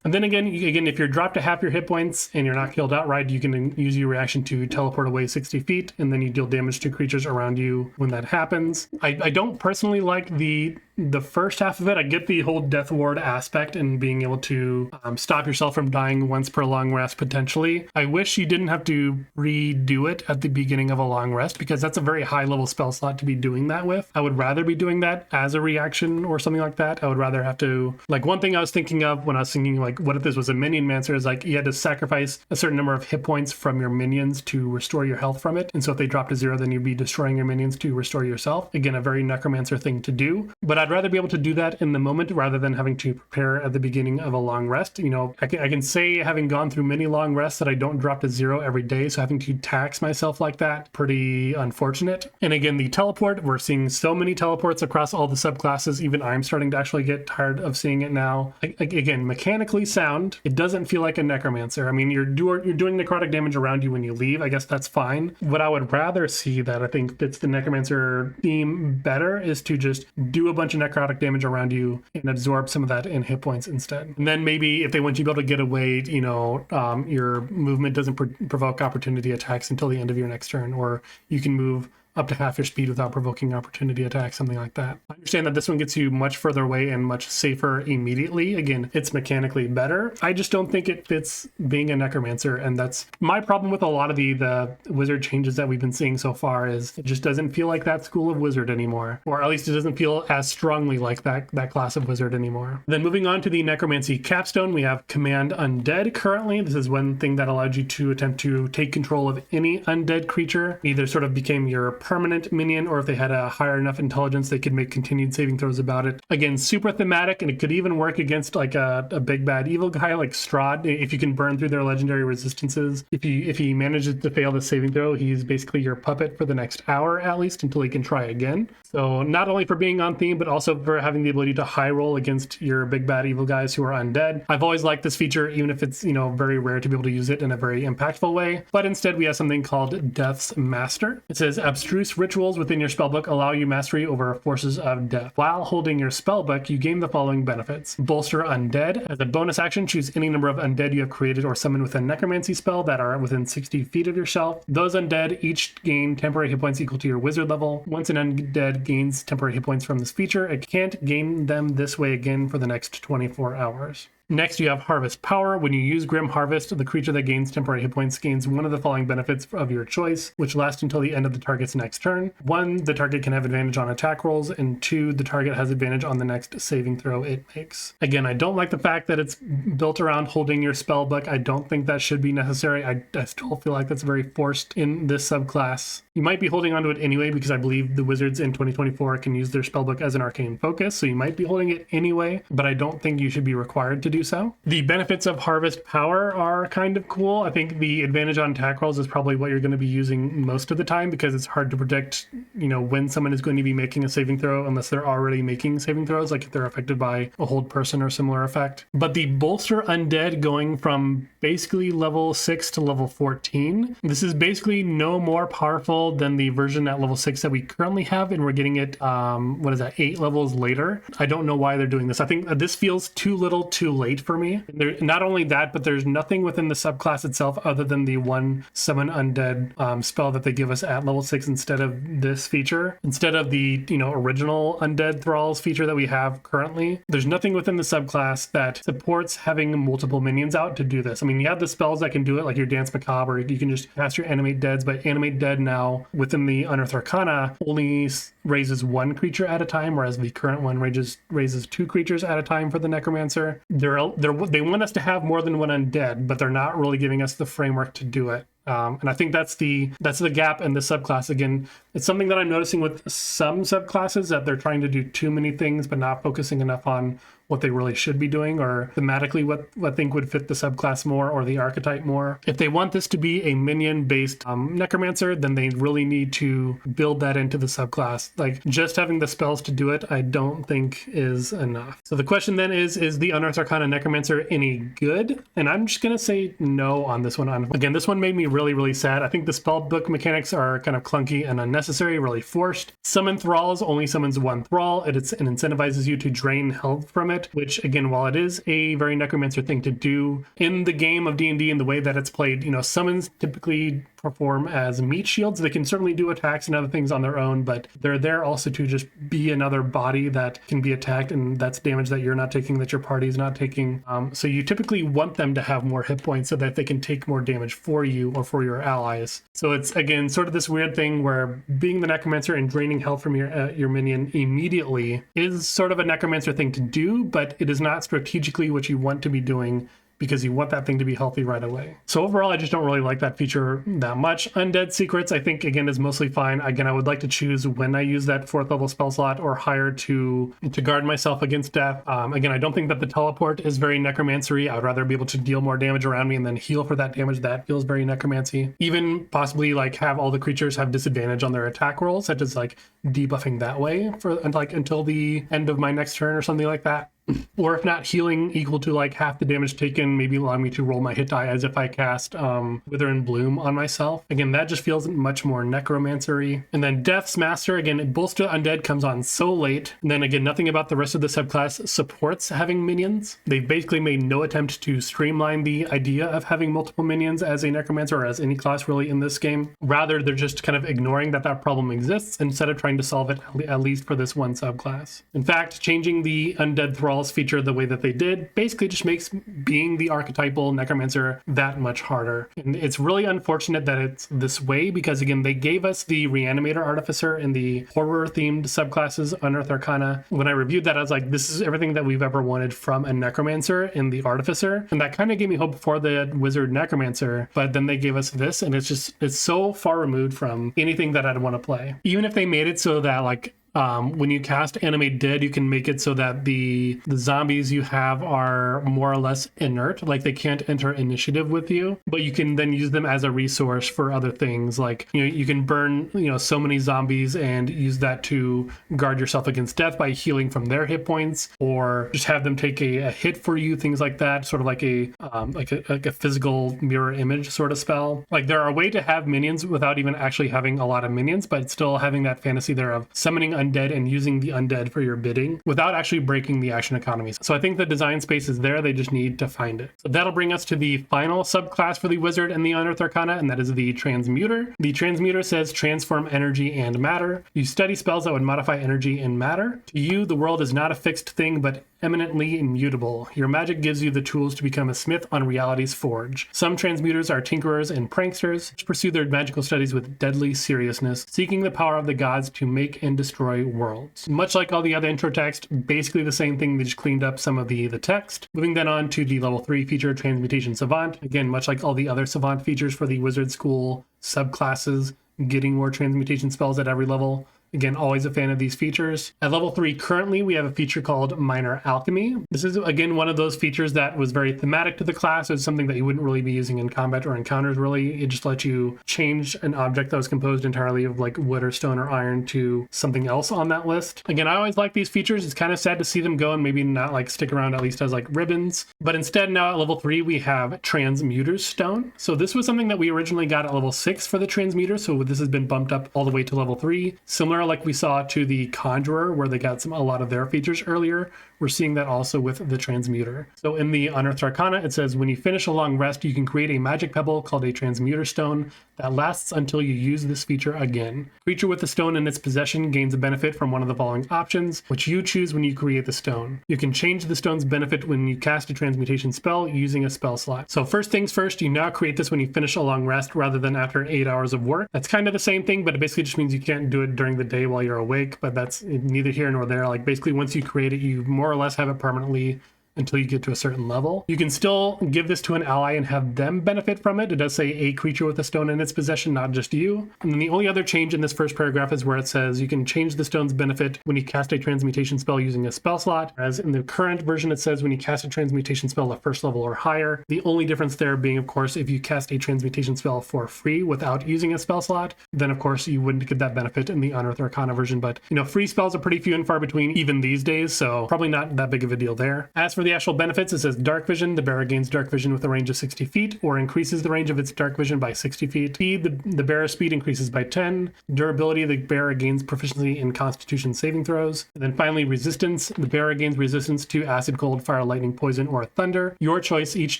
A: And then again, if you're dropped to half your hit points and you're not killed outright, you can use your reaction to teleport away 60 feet, and then you deal damage to creatures around you when that happens. I don't personally like the first half of it. I get the whole death ward aspect and being able to stop yourself from dying once per long rest potentially. I wish you didn't have to redo it at the beginning of a long rest, because that's a very high level spell slot to be doing that with. I would rather be doing that as a reaction or something like that. I would rather have to, like, one thing I was thinking of when I was thinking, like, what if this was a minion mancer, is like you had to sacrifice a certain number of hit points from your minions to restore your health from it. And so if they drop to 0, then you'd be destroying your minions to restore yourself. Again, a very Necromancer thing to do. But I'd rather be able to do that in the moment rather than having to prepare at the beginning of a long rest. You know, I can say, having gone through many long rests, that I don't drop to 0 every day, so having to tax myself like that, pretty unfortunate. And again, the teleport, we're seeing so many teleports across all the subclasses. Even I'm starting to actually get tired of seeing it now. Again, mechanically sound. It doesn't feel like a Necromancer. I mean, you're doing necrotic damage around you when you leave. I guess that's fine. What I would rather see, that I think fits the Necromancer theme better, is to just do a bunch of necrotic damage around you and absorb some of that in hit points instead. And then maybe if they want you to be able to get away, you know, your movement doesn't provoke opportunity attacks until the end of your next turn, or you can move up to half your speed without provoking opportunity attack, something like that. I understand that this one gets you much further away and much safer immediately. Again, it's mechanically better. I just don't think it fits being a Necromancer, and that's my problem with a lot of the wizard changes that we've been seeing so far, is it just doesn't feel like that school of wizard anymore, or at least it doesn't feel as strongly like that class of wizard anymore. Then moving on to the Necromancy capstone, we have Command Undead currently. This is one thing that allowed you to attempt to take control of any undead creature, either sort of became your permanent minion, or if they had a higher enough intelligence, they could make continued saving throws about it. Again, super thematic, and it could even work against like a big bad evil guy like Strahd, if you can burn through their legendary resistances. If he manages to fail the saving throw, he's basically your puppet for the next hour at least, until he can try again. So not only for being on theme, but also for having the ability to high roll against your big bad evil guys who are undead. I've always liked this feature, even if it's, you know, very rare to be able to use it in a very impactful way. But instead we have something called Death's Master. It says abstruse rituals within your spellbook allow you mastery over forces of death. While holding your spellbook, you gain the following benefits. Bolster Undead. As a bonus action, choose any number of undead you have created or summoned with a necromancy spell that are within 60 feet of yourself. Those undead each gain temporary hit points equal to your wizard level. Once an undead gains temporary hit points from this feature, it can't gain them this way again for the next 24 hours. Next, you have Harvest Power. When you use Grim Harvest, the creature that gains temporary hit points gains one of the following benefits of your choice, which lasts until the end of the target's next turn. 1, the target can have advantage on attack rolls, and 2, the target has advantage on the next saving throw it makes. Again, I don't like the fact that it's built around holding your spellbook. I don't think that should be necessary. I still feel like that's very forced in this subclass. You might be holding onto it anyway, because I believe the wizards in 2024 can use their spellbook as an arcane focus, so you might be holding it anyway, but I don't think you should be required to do so. The benefits of Harvest Power are kind of cool. I think the advantage on attack rolls is probably what you're going to be using most of the time, because it's hard to predict, you know, when someone is going to be making a saving throw unless they're already making saving throws, like if they're affected by a hold person or similar effect. But the Bolster Undead going from basically level 6 to level 14, this is basically no more powerful than the version at level 6 that we currently have, and we're getting it 8 levels later. I don't know why they're doing this. I think this feels too little too late for me. Not only that, but there's nothing within the subclass itself other than the 1 summon undead spell that they give us at level 6 instead of this feature. Instead of the, you know, original undead thralls feature that we have currently, there's nothing within the subclass that supports having multiple minions out to do this. I mean, you have the spells that can do it, like your Dance Macabre, you can just cast your Animate Deads, but Animate Dead now within the Unearthed Arcana only raises 1 creature at a time, whereas the current one raises 2 creatures at a time for the Necromancer. They want us to have more than 1 undead, but they're not really giving us the framework to do it. And I think that's the gap in the subclass. Again, it's something that I'm noticing with some subclasses, that they're trying to do too many things but not focusing enough on what they really should be doing, or thematically what I think would fit the subclass more or the archetype more. If they want this to be a minion-based Necromancer, then they really need to build that into the subclass. Like, just having the spells to do it, I don't think is enough. So the question then is the Unearthed Arcana Necromancer any good? And I'm just going to say no on this one. Again, this one made me really, really sad. I think the spell book mechanics are kind of clunky and unnecessary, really forced. Summon Thralls only summons one Thrall. It incentivizes you to drain health from it, which, again, while it is a very Necromancer thing to do in the game of D&D and the way that it's played, you know, summons typically perform as meat shields. They can certainly do attacks and other things on their own, but they're there also to just be another body that can be attacked, and that's damage that you're not taking, that your party's not taking. So you typically want them to have more hit points so that they can take more damage for you or for your allies. So it's, again, sort of this weird thing where being the Necromancer and draining health from your minion immediately is sort of a Necromancer thing to do, but it is not strategically what you want to be doing, because you want that thing to be healthy right away. So overall, I just don't really like that feature that much. Undead Secrets, I think, again, is mostly fine. Again, I would like to choose when I use that 4th level spell slot or higher to guard myself against death. Again, I don't think that the teleport is very necromancery. I would rather be able to deal more damage around me and then heal for that damage. That feels very necromancy. Even possibly like have all the creatures have disadvantage on their attack rolls, such as like debuffing that way for like until the end of my next turn or something like that. Or if not, healing equal to like half the damage taken, maybe allowing me to roll my hit die as if I cast Wither and Bloom on myself. Again, that just feels much more necromancery. And then Death's Master, again, Bolster Undead comes on so late. And then again, nothing about the rest of the subclass supports having minions. They've basically made no attempt to streamline the idea of having multiple minions as a Necromancer or as any class really in this game. Rather, they're just kind of ignoring that problem exists instead of trying to solve it, at least for this one subclass. In fact, changing the Undead Thrall feature the way that they did basically just makes being the archetypal Necromancer that much harder. And it's really unfortunate that it's this way, because again, they gave us the Reanimator Artificer in the horror themed subclasses Unearthed Arcana. When I reviewed that, I was like, this is everything that we've ever wanted from a Necromancer in the Artificer, and that kind of gave me hope for the Wizard Necromancer. But then they gave us this, and it's so far removed from anything that I'd want to play. Even if they made it so that like when you cast Animate Dead, you can make it so that the zombies you have are more or less inert, like they can't enter initiative with you, but you can then use them as a resource for other things. Like, you know, you can burn, you know, so many zombies and use that to guard yourself against death by healing from their hit points, or just have them take a hit for you, things like that, sort of like a physical mirror image sort of spell. Like, there are a way to have minions without even actually having a lot of minions, but still having that fantasy there of summoning undead and using the undead for your bidding without actually breaking the action economies. So I think the design space is there, they just need to find it. So that'll bring us to the final subclass for the Wizard and the Unearthed Arcana, and that is the Transmuter. The Transmuter says transform energy and matter. You study spells that would modify energy and matter. To you, the world is not a fixed thing, but eminently immutable. Your magic gives you the tools to become a smith on reality's forge. Some transmuters are tinkerers and pranksters, which pursue their magical studies with deadly seriousness, seeking the power of the gods to make and destroy worlds. Much like all the other intro text, basically the same thing, they just cleaned up some of the text. Moving then on to the level 3 feature, Transmutation Savant. Again, much like all the other Savant features for the Wizard School subclasses, getting more transmutation spells at every level. Again, always a fan of these features. At level 3 currently, we have a feature called Minor Alchemy. This is, again, one of those features that was very thematic to the class. It's something that you wouldn't really be using in combat or encounters, really. It just lets you change an object that was composed entirely of like wood or stone or iron to something else on that list. Again, I always like these features. It's kind of sad to see them go and maybe not like stick around at least as like ribbons. But instead, now at level 3, we have Transmuter's Stone. So this was something that we originally got at level 6 for the Transmuter. So this has been bumped up all the way to level 3. Similar like we saw to the Conjurer, where they got a lot of their features earlier. We're seeing that also with the Transmuter. So in the Unearthed Arcana, it says, when you finish a long rest, you can create a magic pebble called a Transmuter Stone that lasts until you use this feature again. Creature with the stone in its possession gains a benefit from one of the following options, which you choose when you create the stone. You can change the stone's benefit when you cast a transmutation spell using a spell slot. So first things first, you now create this when you finish a long rest rather than after 8 hours of work. That's kind of the same thing, but it basically just means you can't do it during the day while you're awake, but that's neither here nor there. Like basically once you create it, you more or less have it permanently until you get to a certain level. You can still give this to an ally and have them benefit from it. It does say a creature with a stone in its possession, not just you. And then the only other change in this first paragraph is where it says you can change the stone's benefit when you cast a transmutation spell using a spell slot. As in the current version, it says when you cast a transmutation spell at first level or higher. The only difference there being, of course, if you cast a transmutation spell for free without using a spell slot, then of course you wouldn't get that benefit in the Unearthed Arcana version. But you know, free spells are pretty few and far between even these days, so probably not that big of a deal there. As for the actual benefits, it says dark vision. The bearer gains dark vision with a range of 60 feet or increases the range of its dark vision by 60 feet. Speed, the bearer's speed increases by 10. Durability, the bearer gains proficiency in constitution saving throws. And then finally, resistance. The bearer gains resistance to acid, cold, fire, lightning, poison, or thunder. Your choice each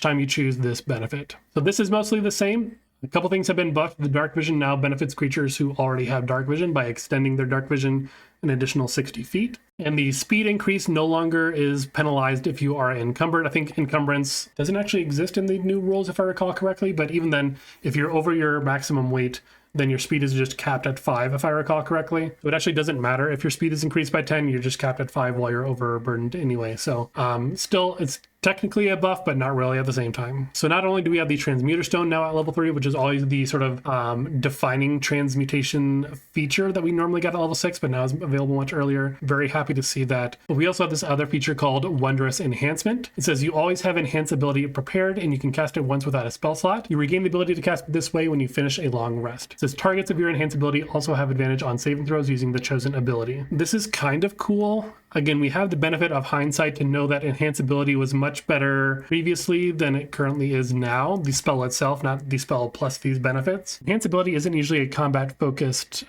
A: time you choose this benefit. So this is mostly the same. A couple things have been buffed. The dark vision now benefits creatures who already have dark vision by extending their dark vision an additional 60 feet. And the speed increase no longer is penalized if you are encumbered. I think encumbrance doesn't actually exist in the new rules, if I recall correctly, but even then, if you're over your maximum weight, then your speed is just capped at 5, if I recall correctly. So it actually doesn't matter if your speed is increased by 10, you're just capped at 5 while you're overburdened anyway. So still, it's technically a buff, but not really at the same time. So not only do we have the Transmuter Stone now at level 3, which is always the sort of defining transmutation feature that we normally got at level 6, but now is available much earlier. Very happy to see that. But we also have this other feature called Wondrous Enhancement. It says you always have enhance ability prepared and you can cast it once without a spell slot. You regain the ability to cast it this way when you finish a long rest. It says targets of your enhance ability also have advantage on saving throws using the chosen ability. This is kind of cool. Again, we have the benefit of hindsight to know that enhance ability was much better previously than it currently is now. The spell itself, not the spell plus these benefits. Enhance ability isn't usually a combat-focused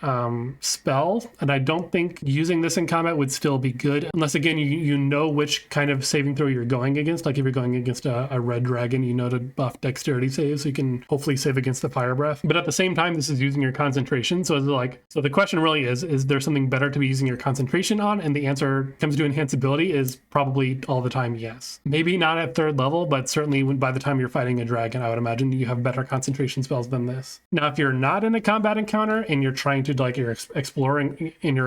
A: spell, and I don't think using this in combat would still be good, unless, again, you know which kind of saving throw you're going against. Like if you're going against a red dragon, you know to buff dexterity saves, so you can hopefully save against the fire breath. But at the same time, this is using your concentration, so the question really is there something better to be using your concentration on? And the answer comes to enhance ability is probably all the time yes. Maybe not at 3rd level, but certainly by the time you're fighting a dragon, I would imagine you have better concentration spells than this. Now, if you're not in a combat encounter and you're trying to you're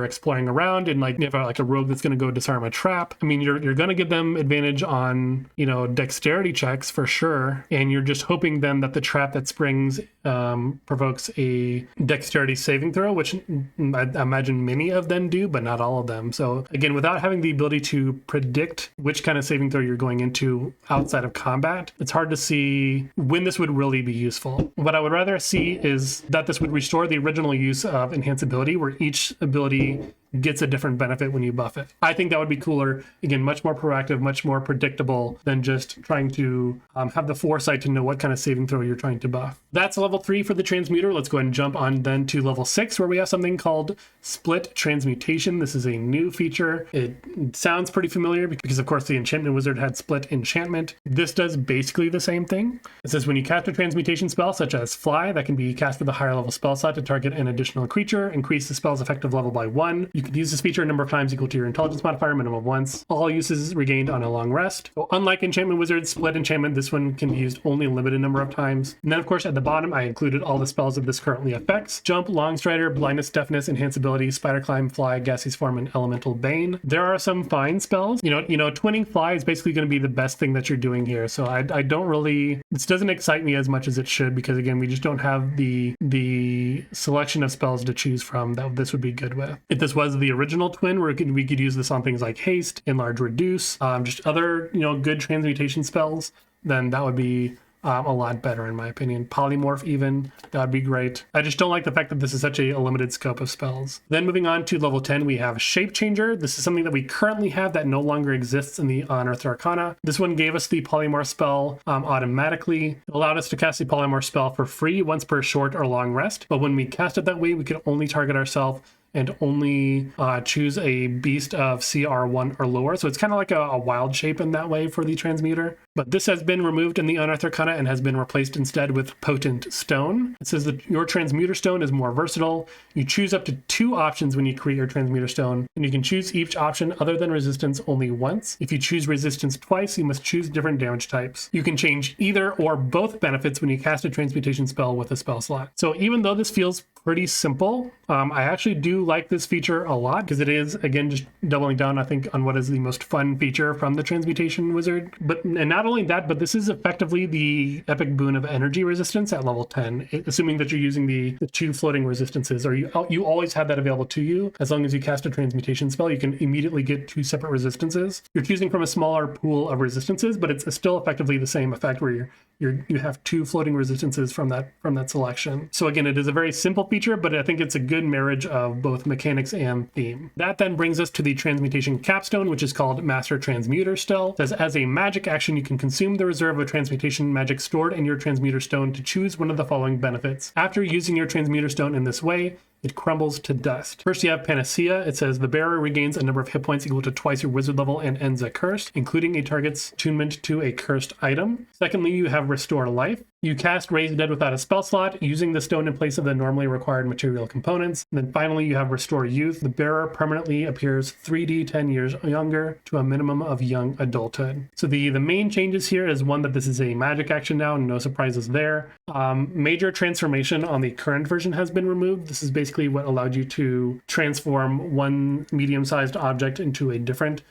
A: exploring around and you have a rogue that's going to go disarm a trap, I mean, you're going to give them advantage on, dexterity checks for sure. And you're just hoping then that the trap that springs provokes a dexterity saving throw, which I imagine many of them do, but not all of them. So again, without having the ability to predict which kind of saving throw you're going into outside of combat, it's hard to see when this would really be useful. What I would rather see is that this would restore the original use of enhance ability, where each ability gets a different benefit when you buff it. I think that would be cooler. Again, much more proactive, much more predictable than just trying to have the foresight to know what kind of saving throw you're trying to buff. That's level 3 for the Transmuter. Let's go ahead and jump on then to level 6, where we have something called Split Transmutation. This is a new feature. It sounds pretty familiar because, of course, the Enchantment Wizard had Split Enchantment. This does basically the same thing. It says when you cast a transmutation spell, such as Fly, that can be cast with a higher level spell slot to target an additional creature, increase the spell's effective level by 1. You can use this feature a number of times equal to your intelligence modifier, minimum of once. All uses regained on a long rest. So unlike Enchantment Wizard, Split Enchantment, this one can be used only a limited number of times. And then, of course, at the bottom, I included all the spells that this currently affects. Jump, Long Strider, Blindness, Deafness, Enhance Ability, Spider Climb, Fly, Gaseous Form, and Elemental Bane. There are some fine spells. Twinning Fly is basically going to be the best thing that you're doing here. So I don't really, this doesn't excite me as much as it should, because again, we just don't have the selection of spells to choose from that this would be good with. If this was the original twin, where we could use this on things like Haste, Enlarge, Reduce, just other good transmutation spells, then that would be a lot better in my opinion. Polymorph even, that would be great. I just don't like the fact that this is such a limited scope of spells. Then moving on to level 10, we have Shape Changer. This is something that we currently have that no longer exists in the Unearthed Arcana. This one gave us the Polymorph spell automatically. It allowed us to cast the Polymorph spell for free once per short or long rest, but when we cast it that way, we could only target ourselves and only choose a beast of CR1 or lower. So it's kind of like a wild shape in that way for the Transmuter. But this has been removed in the Unearthed Arcana and has been replaced instead with Potent Stone. It says that your Transmuter Stone is more versatile. You choose up to 2 options when you create your Transmuter Stone, and you can choose each option other than resistance only once. If you choose resistance twice, you must choose different damage types. You can change either or both benefits when you cast a transmutation spell with a spell slot. So even though this feels pretty simple. I actually do like this feature a lot because it is, again, just doubling down, I think, on what is the most fun feature from the Transmutation Wizard. And not only that, but this is effectively the epic boon of energy resistance at level 10, assuming that you're using the 2 floating resistances, or you always have that available to you. As long as you cast a transmutation spell, you can immediately get 2 separate resistances. You're choosing from a smaller pool of resistances, but it's still effectively the same effect where you have 2 floating resistances from that selection. So again, it is a very simple feature, but I think it's a good marriage of both mechanics and theme. That then brings us to the transmutation capstone, which is called Master Transmuter still. It says, as a magic action, you can consume the reserve of transmutation magic stored in your transmuter stone to choose one of the following benefits. After using your transmuter stone in this way, it crumbles to dust. First, you have Panacea. It says the bearer regains a number of hit points equal to twice your wizard level and ends a curse, including a target's attunement to a cursed item. Secondly, you have Restore Life. You cast Raise Dead without a spell slot, using the stone in place of the normally required material components. And then finally, you have Restore Youth. The bearer permanently appears 3d 10 years younger to a minimum of young adulthood. So the main changes here is one, that this is a magic action now, no surprises there. Major transformation on the current version has been removed. This is basically what allowed you to transform one medium-sized object into a different,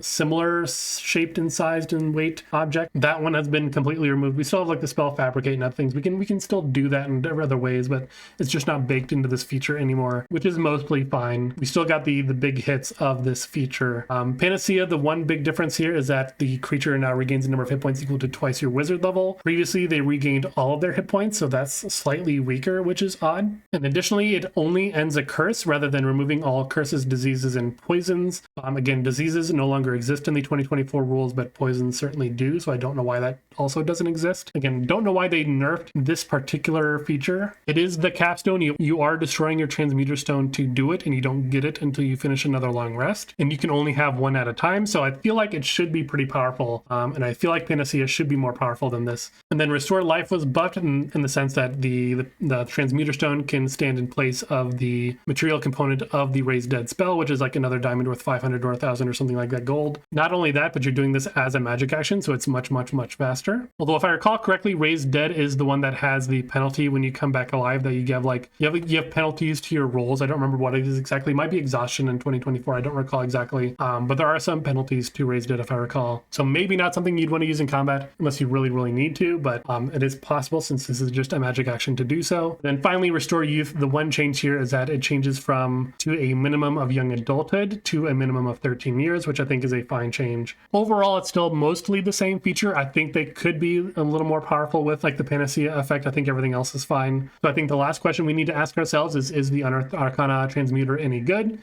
A: similar shaped and sized and weight object. That one has been completely removed. We still have like the spell Fabricate and other things. We can still do that in other ways, but it's just not baked into this feature anymore, which is mostly fine. We still got the big hits of this feature. Panacea, the one big difference here is that the creature now regains a number of hit points equal to twice your wizard level. Previously, they regained all of their hit points, so that's slightly weaker, which is odd. And additionally, it only ends a curse rather than removing all curses, diseases, and poisons. Again, diseases no longer exist in the 2024 rules, but poisons certainly do, so I don't know why that also doesn't exist. Again, don't know why they nerfed this particular feature. It is the capstone. You are destroying your transmuter stone to do it, and you don't get it until you finish another long rest, and you can only have one at a time, so I feel like it should be pretty powerful, and I feel like Panacea should be more powerful than this. And then Restore Life was buffed in the sense that the transmuter stone can stand in place of the material component of the Raise Dead spell, which is like another diamond worth 500 or 1,000 or something like that gold. Not only that, but you're doing this as a magic action, so it's much faster. Although if I recall correctly, Raise Dead is the one that has the penalty when you come back alive, that you have penalties to your rolls. I don't remember what it is exactly. It might be exhaustion in 2024. I don't recall exactly. But there are some penalties to Raise Dead if I recall. So maybe not something you'd want to use in combat unless you really need to, but it is possible since this is just a magic action to do so. Then finally, Restore Youth. The one change here is that it changes to a minimum of young adulthood to a minimum of 13 years, which I think is a fine change. Overall, it's still mostly the same feature. I think they could be a little more powerful with like the Panacea effect. I think everything else is fine. So I think the last question we need to ask ourselves is the Unearthed Arcana Transmuter any good?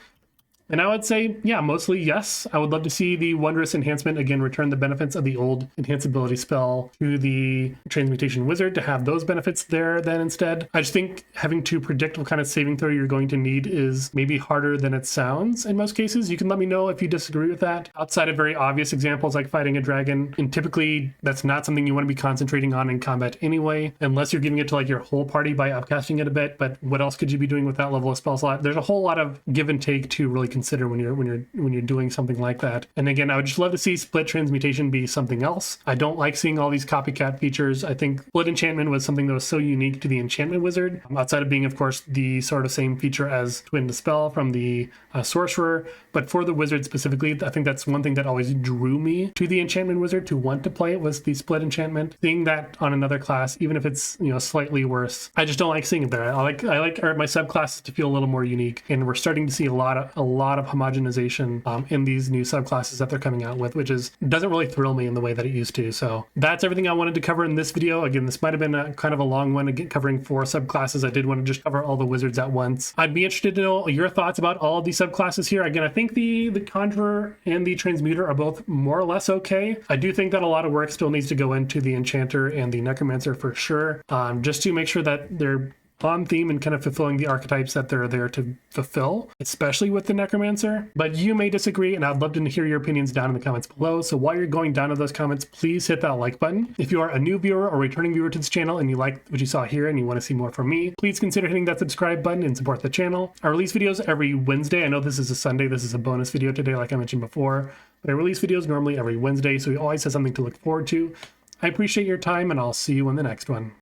A: And I would say, yeah, mostly yes. I would love to see the Wondrous Enhancement, again, return the benefits of the old enhanceability spell to the Transmutation Wizard to have those benefits there then instead. I just think having to predict what kind of saving throw you're going to need is maybe harder than it sounds in most cases. You can let me know if you disagree with that. Outside of very obvious examples like fighting a dragon, and typically that's not something you want to be concentrating on in combat anyway, unless you're giving it to like your whole party by upcasting it a bit. But what else could you be doing with that level of spell slot? There's a whole lot of give and take to really consider when you're doing something like that. And again, I would just love to see split transmutation be something else. I don't like seeing all these copycat features. I think split enchantment was something that was so unique to the enchantment wizard, outside of being, of course, the sort of same feature as twin dispel from the sorcerer. But for the wizard specifically, I think that's one thing that always drew me to the enchantment wizard to want to play it, was the split enchantment. Seeing that on another class, even if it's slightly worse, I just don't like seeing it there. I like my subclasses to feel a little more unique, and we're starting to see a lot of homogenization in these new subclasses that they're coming out with, which doesn't really thrill me in the way that it used to. So that's everything I wanted to cover in this video. Again, this might have been kind of a long one, again, covering 4 subclasses. I did want to just cover all the wizards at once. I'd be interested to know your thoughts about all of these subclasses here. Again, I think the Conjurer and the Transmuter are both more or less okay. I do think that a lot of work still needs to go into the Enchanter and the Necromancer for sure, just to make sure that they're on theme and kind of fulfilling the archetypes that they're there to fulfill, especially with the Necromancer. But you may disagree, and I'd love to hear your opinions down in the comments below. So while you're going down to those comments, please hit that like button. If you are a new viewer or returning viewer to this channel and you like what you saw here and you want to see more from me, please consider hitting that subscribe button and support the channel. I release videos every Wednesday. I know this is a Sunday. This is a bonus video today, like I mentioned before, but I release videos normally every Wednesday, so you always have something to look forward to. I appreciate your time, and I'll see you in the next one.